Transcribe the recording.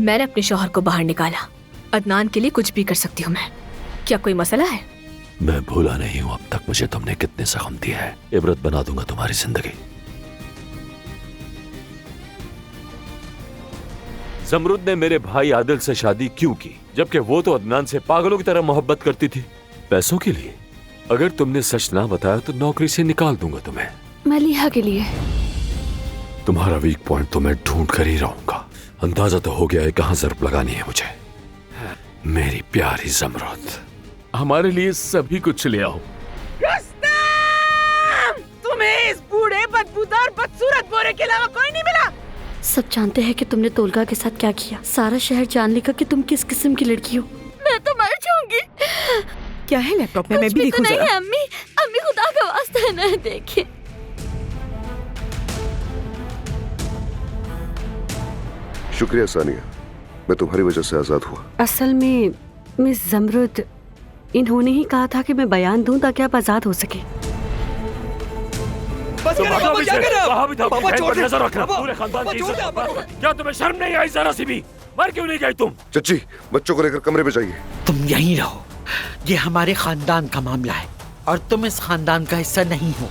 मैंने अपने शौहर को बाहर निकाला। अदनान के लिए कुछ भी कर सकती हूँ मैं। क्या कोई मसला है? मैं भूला नहीं हूँ अब तक मुझे तुमने कितने जख्म दिए हैं। इबरत बना दूंगा तुम्हारी जिंदगी। जमरुद ने मेरे भाई आदिल से शादी क्यों की, जबकि वो तो अदनान से पागलों की तरह मोहब्बत करती थी, पैसों के लिए। अगर तुमने सच ना बताया तो नौकरी से निकाल दूंगा तुम्हें। मलिहा के लिए। तुम्हारा वीक पॉइंट तो मैं ढूंढ कर ही रहूंगा। अंदाजा तो हो गया है कहाँ जरूरत लगानी है मुझे। मेरी प्यारी जमरुद, हमारे लिए सभी कुछ ले आओ। रुस्तम! तुम्हें इस बूढ़े बदबूदार बदसूरत बोरे के अलावा कोई नहीं मिला? सब जानते हैं कि तुमने तोलगा के साथ क्या किया। सारा शहर जान लेगा कि तुम किस किस्म की लड़की हो। मैं तो मर जाऊंगी। क्या है लैपटॉप में? मैं भी देखूं नहीं जरा। है अम्मी, अम्मी खुदा का वास्ता न देखे। शुक्रिया सानिया, मैं तुम्हारी वजह से आजाद हुआ। असल में मिस जमरुद, इन्होंने ही कहा था कि मैं बयान दूं ताकि आप आजाद हो सके। बस पापा क्या कर रहे हो? वहाँ भी था, पापा छोड़ दे। नजर रखना, पूरे खानदान की इज्जत पर। क्या तुम्हें शर्म नहीं आई जरा सी भी? मर क्यों नहीं गई तुम? चच्ची, बच्चों को लेकर कमरे में जाइए। तुम यहीं रहो, ये हमारे खानदान का मामला है और तुम इस खानदान का हिस्सा नहीं हो।